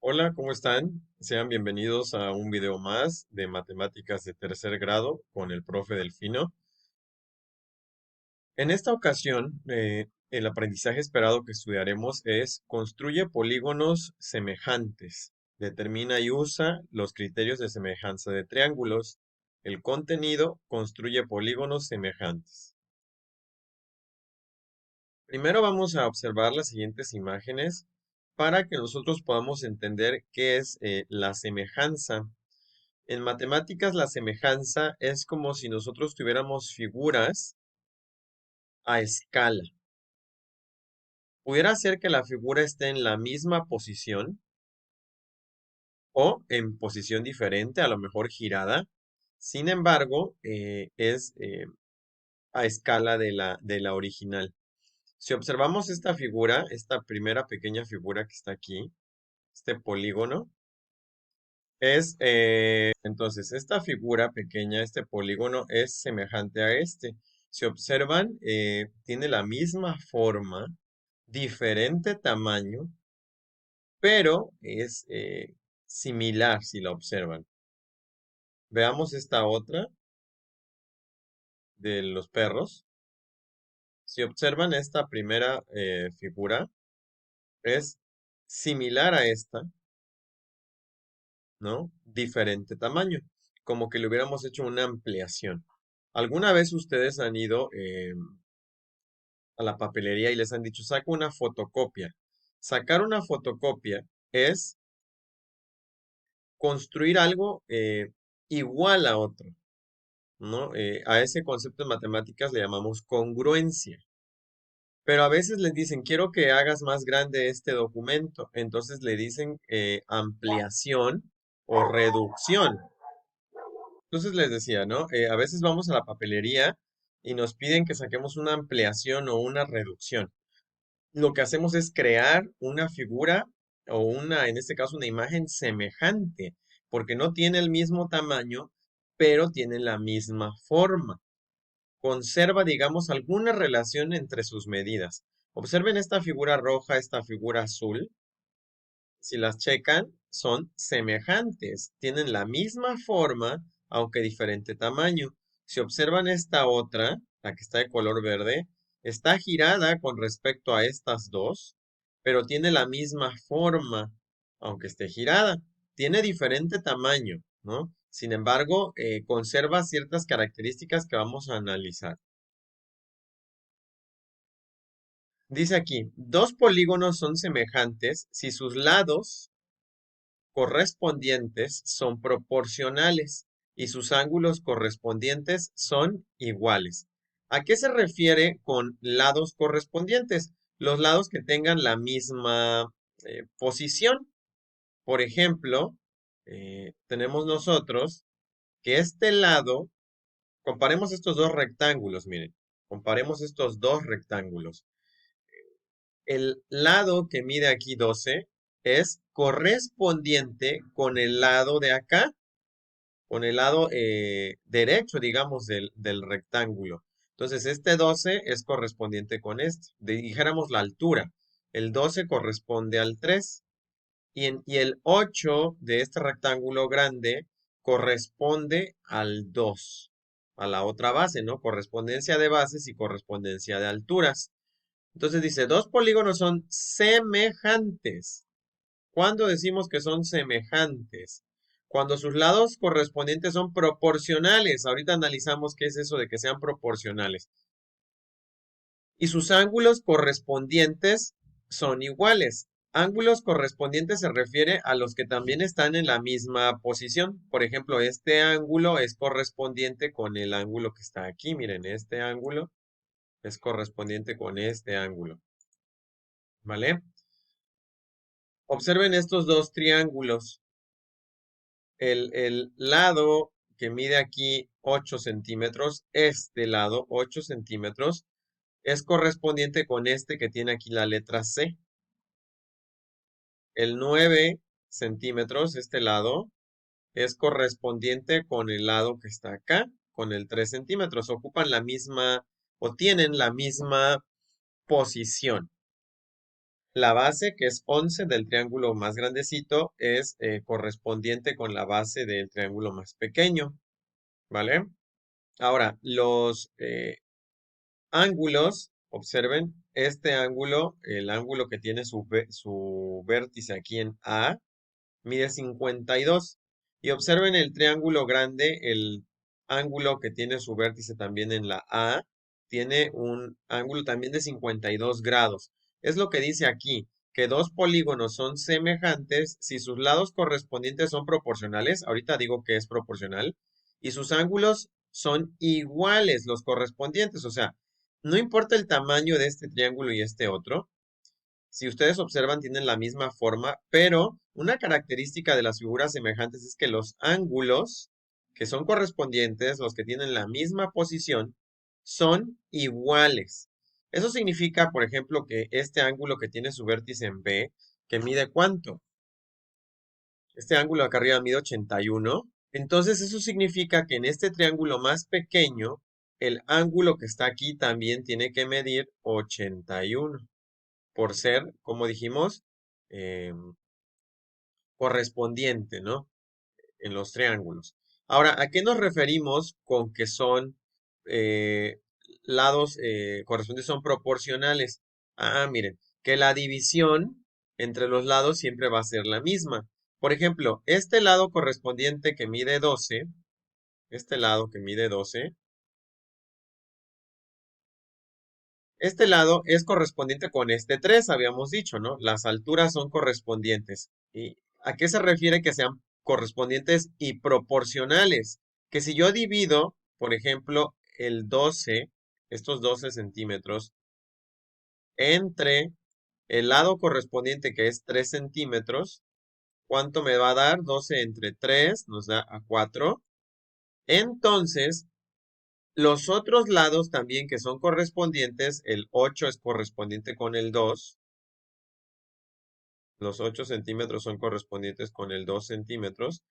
Hola, ¿cómo están? Sean bienvenidos a un video más de matemáticas de tercer grado con el profe Delfino. En esta ocasión, el aprendizaje esperado que estudiaremos es construye polígonos semejantes. Determina y usa los criterios de semejanza de triángulos. El contenido construye polígonos semejantes. Primero vamos a observar las siguientes imágenes para que nosotros podamos entender qué es la semejanza. En matemáticas, la semejanza es como si nosotros tuviéramos figuras a escala. Pudiera ser que la figura esté en la misma posición o en posición diferente, a lo mejor girada. Sin embargo, es a escala de la original. Si observamos esta figura, esta primera pequeña figura que está aquí, este polígono, entonces, esta figura pequeña, este polígono, es semejante a este. Si observan, tiene la misma forma, diferente tamaño, pero es similar si la observan. Veamos esta otra de los perros. Si observan esta primera figura, es similar a esta, ¿no? Diferente tamaño, como que le hubiéramos hecho una ampliación. ¿Alguna vez ustedes han ido a la papelería y les han dicho, saca una fotocopia? Sacar una fotocopia es construir algo igual a otro, ¿no? A ese concepto en matemáticas le llamamos congruencia. Pero a veces les dicen, quiero que hagas más grande este documento. Entonces le dicen ampliación o reducción. Entonces les decía, ¿no? A veces vamos a la papelería y nos piden que saquemos una ampliación o una reducción. Lo que hacemos es crear una figura o en este caso, una imagen semejante, porque no tiene el mismo tamaño, pero tiene la misma forma. Conserva, digamos, alguna relación entre sus medidas. Observen esta figura roja, esta figura azul. Si las checan, son semejantes, tienen la misma forma, aunque diferente tamaño. Si observan esta otra, la que está de color verde, está girada con respecto a estas dos, pero tiene la misma forma, aunque esté girada. Tiene diferente tamaño, ¿no? Sin embargo, conserva ciertas características que vamos a analizar. Dice aquí, dos polígonos son semejantes si sus lados correspondientes son proporcionales y sus ángulos correspondientes son iguales. ¿A qué se refiere con lados correspondientes? Los lados que tengan la misma posición. Por ejemplo, tenemos nosotros que este lado, comparemos estos dos rectángulos, miren, comparemos estos dos rectángulos. El lado que mide aquí 12 es correspondiente con el lado de acá, con el lado derecho, digamos, del rectángulo. Entonces, este 12 es correspondiente con este. Dijéramos la altura. El 12 corresponde al 3. Y el 8 de este rectángulo grande corresponde al 2, a la otra base, ¿no? Correspondencia de bases y correspondencia de alturas. Entonces dice, dos polígonos son semejantes. ¿Cuándo decimos que son semejantes? Cuando sus lados correspondientes son proporcionales. Ahorita analizamos qué es eso de que sean proporcionales. Y sus ángulos correspondientes son iguales. Ángulos correspondientes se refiere a los que también están en la misma posición. Por ejemplo, este ángulo es correspondiente con el ángulo que está aquí. Miren, este ángulo es correspondiente con este ángulo. ¿Vale? Observen estos dos triángulos. El lado que mide aquí 8 centímetros, este lado 8 centímetros, es correspondiente con este que tiene aquí la letra C. El 9 centímetros, este lado, es correspondiente con el lado que está acá, con el 3 centímetros. Ocupan la misma o tienen la misma posición. La base, que es 11 del triángulo más grandecito, es correspondiente con la base del triángulo más pequeño, ¿vale? Ahora, los ángulos, observen, este ángulo, el ángulo que tiene su vértice aquí en A, mide 52. Y observen el triángulo grande, el ángulo que tiene su vértice también en la A, tiene un ángulo también de 52 grados. Es lo que dice aquí, que dos polígonos son semejantes si sus lados correspondientes son proporcionales. Ahorita digo que es proporcional. Y sus ángulos son iguales, los correspondientes. O sea, no importa el tamaño de este triángulo y este otro, si ustedes observan, tienen la misma forma, pero una característica de las figuras semejantes es que los ángulos que son correspondientes, los que tienen la misma posición, son iguales. Eso significa, por ejemplo, que este ángulo que tiene su vértice en B, que mide ¿cuánto? Este ángulo acá arriba mide 81. Entonces eso significa que en este triángulo más pequeño, el ángulo que está aquí también tiene que medir 81 por ser, como dijimos, correspondiente, ¿no? En los triángulos. Ahora, ¿a qué nos referimos con que son eh, lados correspondientes son proporcionales? Ah, miren, que la división entre los lados siempre va a ser la misma. Por ejemplo, este lado correspondiente que mide 12, este lado que mide 12, este lado es correspondiente con este 3, habíamos dicho, ¿no? Las alturas son correspondientes. ¿Y a qué se refiere que sean correspondientes y proporcionales? Que si yo divido, por ejemplo, el 12, estos 12 centímetros, entre el lado correspondiente que es 3 centímetros, ¿cuánto me va a dar? 12 entre 3 nos da a 4. Entonces, los otros lados también que son correspondientes, el 8 es correspondiente con el 2, los 8 centímetros son correspondientes con el 2 centímetros.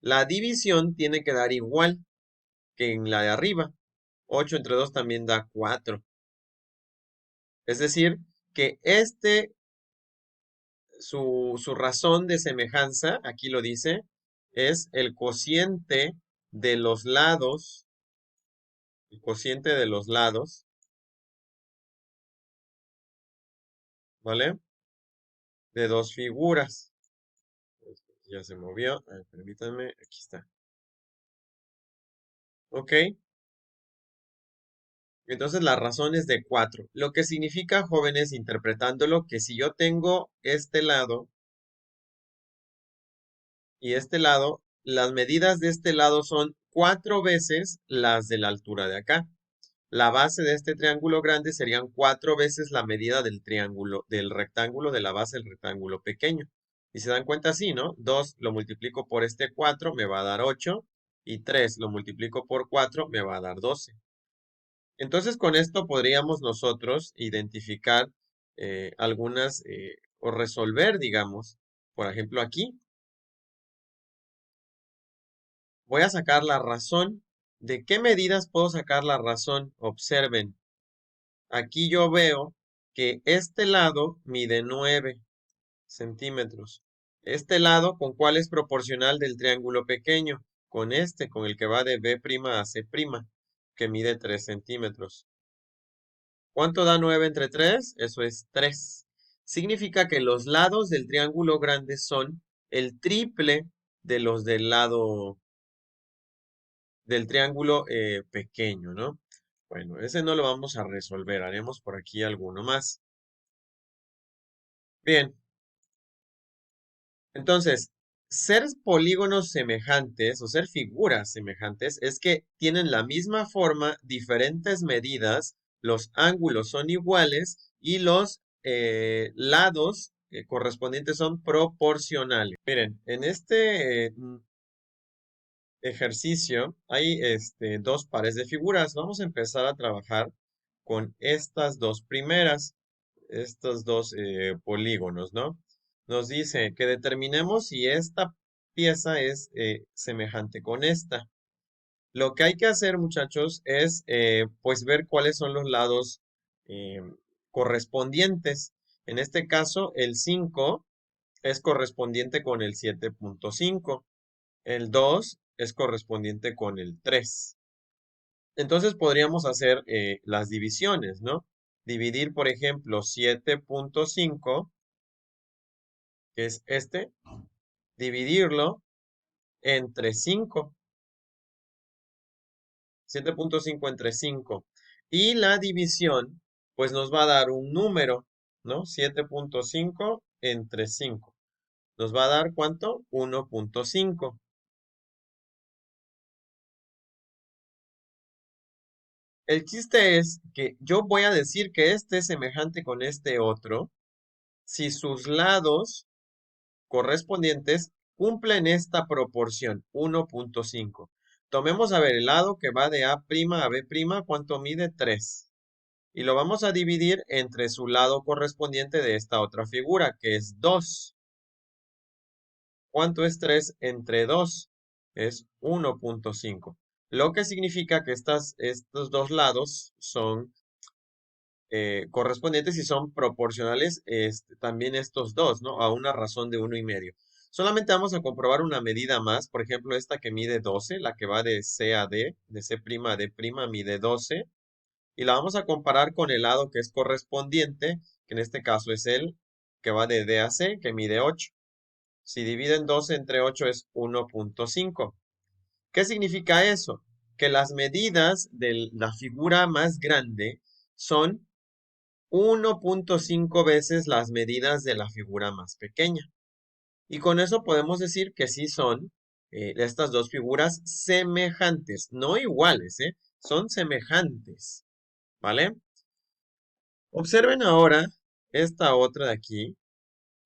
La división tiene que dar igual que en la de arriba. 8 entre 2 también da 4. Es decir, que su razón de semejanza, aquí lo dice, es el cociente de los lados, ¿vale? De dos figuras. Ya se movió. A ver, permítanme, aquí está. ¿Ok? Entonces la razón es de 4. Lo que significa, jóvenes, interpretándolo, que si yo tengo este lado y este lado, las medidas de este lado son 4 veces las de la altura de acá. La base de este triángulo grande serían 4 veces la medida del triángulo, del rectángulo de la base del rectángulo pequeño. Y se dan cuenta así, ¿no? 2 lo multiplico por este 4 me va a dar 8 y 3 lo multiplico por 4 me va a dar 12. Entonces, con esto podríamos nosotros identificar algunas o resolver, digamos, por ejemplo, aquí voy a sacar la razón. ¿De qué medidas puedo sacar la razón? Observen, aquí yo veo que este lado mide 9 centímetros. Este lado, ¿con cuál es proporcional del triángulo pequeño? Con este, con el que va de B' a C', que mide 3 centímetros. ¿Cuánto da 9 entre 3? Eso es 3. Significa que los lados del triángulo grande son el triple de los del lado del triángulo pequeño, ¿no? Bueno, ese no lo vamos a resolver, haremos por aquí alguno más. Bien, entonces, ser polígonos semejantes o ser figuras semejantes es que tienen la misma forma, diferentes medidas, los ángulos son iguales y los lados correspondientes son proporcionales. Miren, en este ejercicio hay dos pares de figuras. Vamos a empezar a trabajar con estas dos primeras, estos dos polígonos, ¿no? Nos dice que determinemos si esta pieza es semejante con esta. Lo que hay que hacer, muchachos, es pues ver cuáles son los lados eh, correspondientes. En este caso, el 5 es correspondiente con el 7.5. El 2 es correspondiente con el 3. Entonces podríamos hacer las divisiones, ¿no? Dividir, por ejemplo, 7.5, que es este, dividirlo entre 5. 7.5 entre 5. Y la división, pues nos va a dar un número, ¿no? 7.5 entre 5. Nos va a dar ¿cuánto? 1.5. El chiste es que yo voy a decir que este es semejante con este otro si sus lados correspondientes cumplen esta proporción, 1.5. Tomemos a ver el lado que va de A' a B', ¿cuánto mide? 3. Y lo vamos a dividir entre su lado correspondiente de esta otra figura, que es 2. ¿Cuánto es 3 entre 2? Es 1.5. Lo que significa que estos dos lados son correspondientes y son proporcionales también estos dos, ¿no? A una razón de 1,5. Solamente vamos a comprobar una medida más, por ejemplo, esta que mide 12, la que va de C a D, de C' a D', mide 12, y la vamos a comparar con el lado que es correspondiente, que en este caso es el que va de D a C, que mide 8. Si dividen 12 entre 8 es 1.5. ¿Qué significa eso? Que las medidas de la figura más grande son 1.5 veces las medidas de la figura más pequeña. Y con eso podemos decir que sí son estas dos figuras semejantes, no iguales, son semejantes, ¿vale? Observen ahora esta otra de aquí,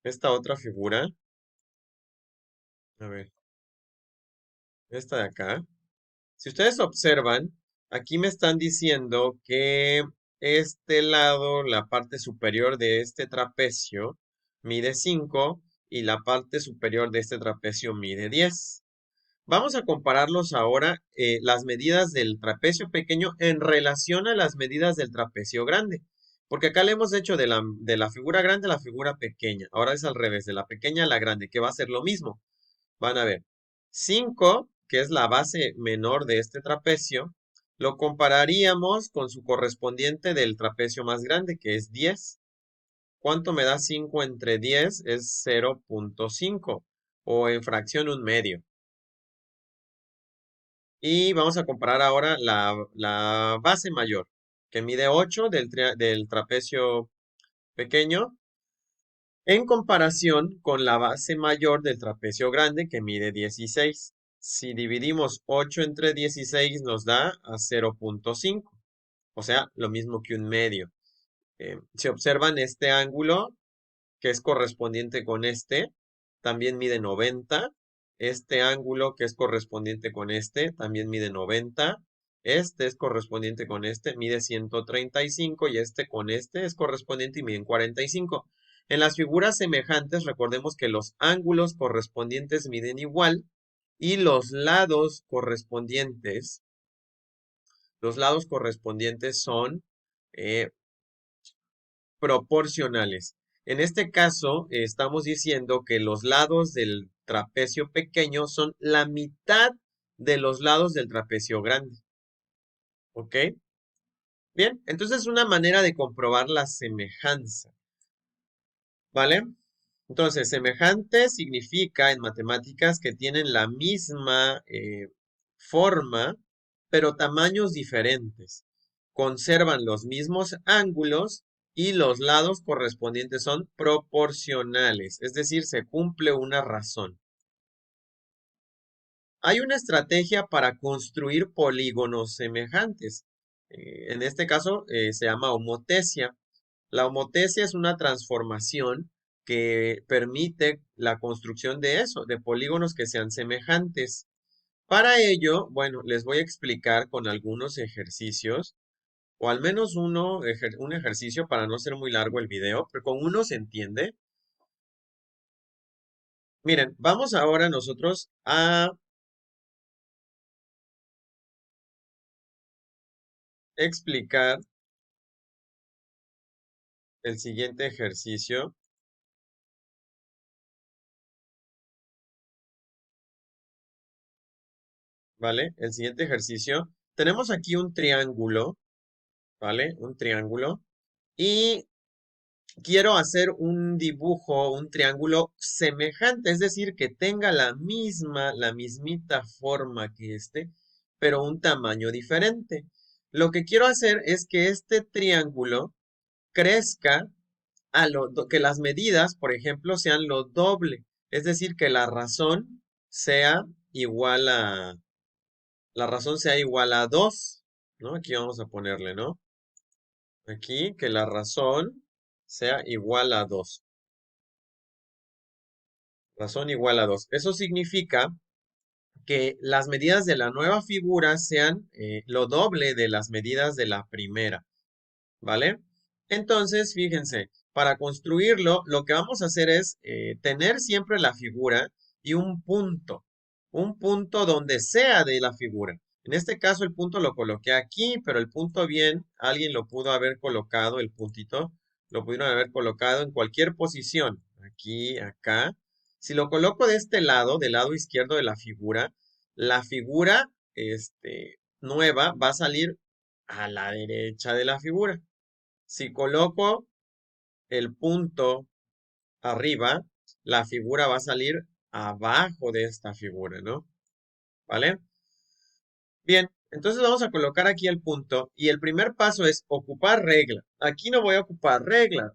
esta otra figura, a ver, esta de acá. Si ustedes observan, aquí me están diciendo que este lado, la parte superior de este trapecio, mide 5 y la parte superior de este trapecio mide 10. Vamos a compararlos ahora, las medidas del trapecio pequeño en relación a las medidas del trapecio grande. Porque acá le hemos hecho de la figura grande a la figura pequeña. Ahora es al revés, de la pequeña a la grande, que va a ser lo mismo. Van a ver, 5, que es la base menor de este trapecio, lo compararíamos con su correspondiente del trapecio más grande, que es 10. ¿Cuánto me da 5 entre 10? Es 0.5, o en fracción un medio. Y vamos a comparar ahora la base mayor, que mide 8 del trapecio pequeño, en comparación con la base mayor del trapecio grande, que mide 16. Si dividimos 8 entre 16 nos da a 0.5, o sea, lo mismo que un medio. Si observan este ángulo, que es correspondiente con este, también mide 90. Este ángulo que es correspondiente con este, también mide 90. Este es correspondiente con este, mide 135 y este con este es correspondiente y mide 45. En las figuras semejantes, recordemos que los ángulos correspondientes miden igual y los lados correspondientes son eh, proporcionales. En este caso, estamos diciendo que los lados del trapecio pequeño son la mitad de los lados del trapecio grande. ¿Ok? Bien, entonces es una manera de comprobar la semejanza. ¿Vale? Entonces, semejante significa en matemáticas que tienen la misma forma, pero tamaños diferentes. Conservan los mismos ángulos y los lados correspondientes son proporcionales, es decir, se cumple una razón. Hay una estrategia para construir polígonos semejantes. En este caso, se llama homotesia. La homotesia es una transformación que permite la construcción de eso, de polígonos que sean semejantes. Para ello, bueno, les voy a explicar con algunos ejercicios, o al menos un ejercicio para no ser muy largo el video, pero con uno se entiende. Miren, vamos ahora nosotros a explicar el siguiente ejercicio, ¿vale? El siguiente ejercicio, tenemos aquí un triángulo, ¿vale? Un triángulo. Y quiero hacer un dibujo, un triángulo semejante, es decir, que tenga la mismita forma que este, pero un tamaño diferente. Lo que quiero hacer es que este triángulo crezca que las medidas, por ejemplo, sean lo doble, es decir, que sea igual a, la razón sea igual a 2, ¿no? Aquí vamos a ponerle, ¿no? Aquí que la razón sea igual a 2. Razón igual a 2. Eso significa que las medidas de la nueva figura sean lo doble de las medidas de la primera, ¿vale? Entonces, fíjense, para construirlo, lo que vamos a hacer es tener siempre la figura y un punto donde sea de la figura. En este caso, el punto lo coloqué aquí, pero el punto bien, alguien lo pudo haber colocado, el puntito, lo pudieron haber colocado en cualquier posición, aquí, acá. Si lo coloco de este lado, del lado izquierdo de la figura, nueva va a salir a la derecha de la figura. Si coloco el punto arriba, la figura va a salir abajo de esta figura, ¿no? ¿Vale? Bien, entonces vamos a colocar aquí el punto y el primer paso es ocupar regla. Aquí no voy a ocupar regla,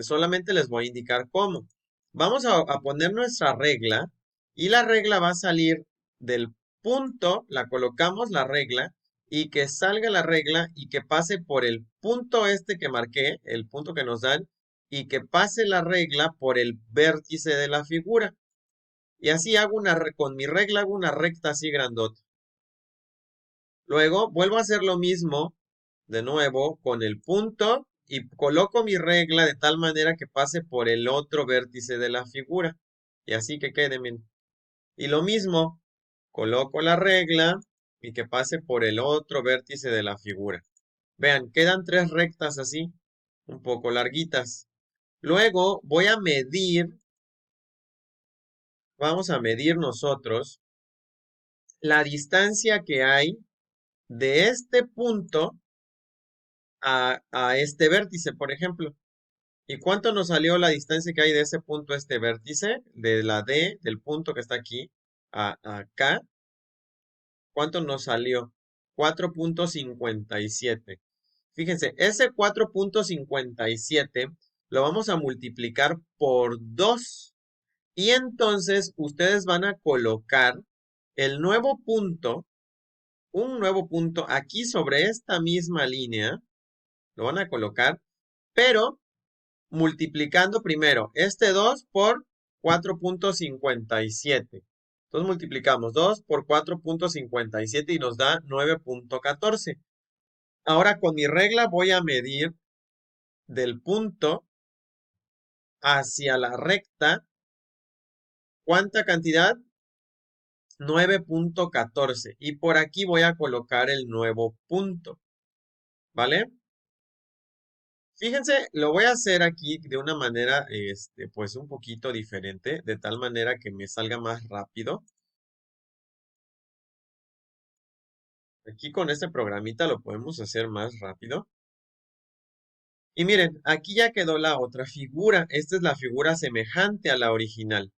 solamente les voy a indicar cómo. Vamos a poner nuestra regla y la regla va a salir del punto, la colocamos la regla y que salga la regla y que pase por el punto este que marqué, el punto que nos dan, y que pase la regla por el vértice de la figura. Y así con mi regla hago una recta así grandota. Luego vuelvo a hacer lo mismo de nuevo con el punto y coloco mi regla de tal manera que pase por el otro vértice de la figura. Y así que quede, miren. Y lo mismo, coloco la regla y que pase por el otro vértice de la figura. Vean, quedan tres rectas así, un poco larguitas. Luego voy a medir, vamos a medir nosotros la distancia que hay de este punto a este vértice, por ejemplo. ¿Y cuánto nos salió la distancia que hay de ese punto a este vértice? De la D, del punto que está aquí, a acá. ¿Cuánto nos salió? 4,57. Fíjense, ese 4,57 lo vamos a multiplicar por 2. Y entonces ustedes van a colocar el nuevo punto, un nuevo punto aquí sobre esta misma línea. Lo van a colocar, pero multiplicando primero este 2 por 4,57. Entonces multiplicamos 2 por 4,57 y nos da 9,14. Ahora con mi regla voy a medir del punto hacia la recta. ¿Cuánta cantidad? 9,14. Y por aquí voy a colocar el nuevo punto. ¿Vale? Fíjense, lo voy a hacer aquí de una manera, pues un poquito diferente, de tal manera que me salga más rápido. Aquí con este programita lo podemos hacer más rápido. Y miren, aquí ya quedó la otra figura. Esta es la figura semejante a la original.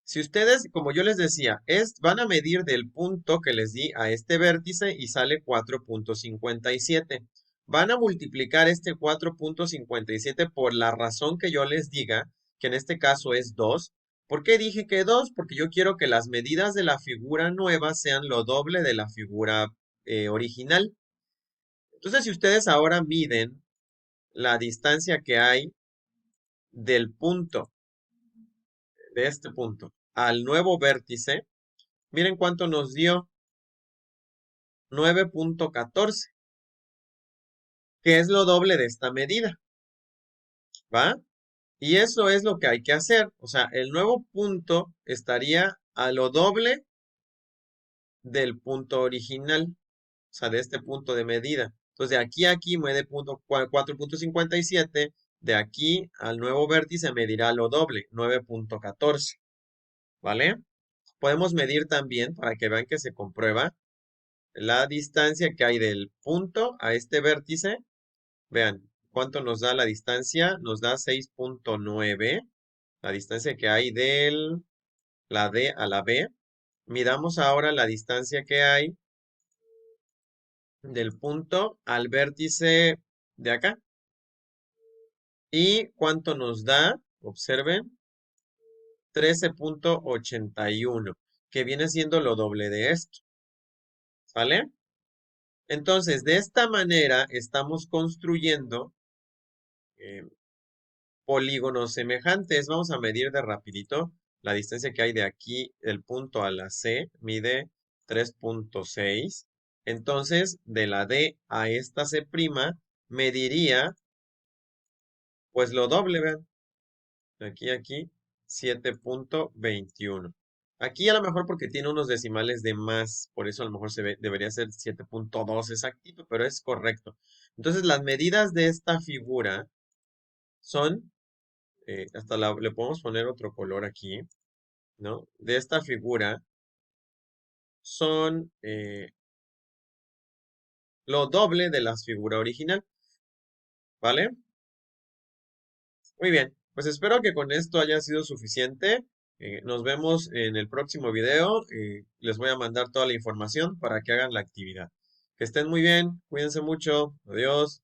Si ustedes, como yo les decía, van a medir del punto que les di a este vértice y sale 4,57. Van a multiplicar este 4,57 por la razón que yo les diga, que en este caso es 2. ¿Por qué dije que 2? Porque yo quiero que las medidas de la figura nueva sean lo doble de la figura original. Entonces, si ustedes ahora miden la distancia que hay del punto, de este punto, al nuevo vértice, miren cuánto nos dio, 9,14, que es lo doble de esta medida, ¿va? Y eso es lo que hay que hacer. O sea, el nuevo punto estaría a lo doble del punto original, o sea, de este punto de medida. Entonces, de aquí a aquí mide 4,57, de aquí al nuevo vértice medirá lo doble, 9.14, ¿vale? Podemos medir también, para que vean que se comprueba, la distancia que hay del punto a este vértice. Vean, ¿cuánto nos da la distancia? Nos da 6.9, la distancia que hay de la D a la B. Midamos ahora la distancia que hay del punto al vértice de acá. ¿Y cuánto nos da? Observen, 13.81, que viene siendo lo doble de esto, ¿vale? Entonces, de esta manera estamos construyendo eh, polígonos semejantes. Vamos a medir de rapidito la distancia que hay de aquí, del punto a la C, mide 3.6. Entonces, de la D a esta C', mediría, pues lo doble, vean. De aquí a aquí, 7.21. Aquí a lo mejor porque tiene unos decimales de más, por eso a lo mejor debería ser 7.2 exactito, pero es correcto. Entonces, las medidas de esta figura son, hasta le podemos poner otro color aquí, ¿no? De esta figura son lo doble de la figura original, ¿vale? Muy bien, pues espero que con esto haya sido suficiente. Nos vemos en el próximo video. Les voy a mandar toda la información para que hagan la actividad. Que estén muy bien, cuídense mucho. Adiós.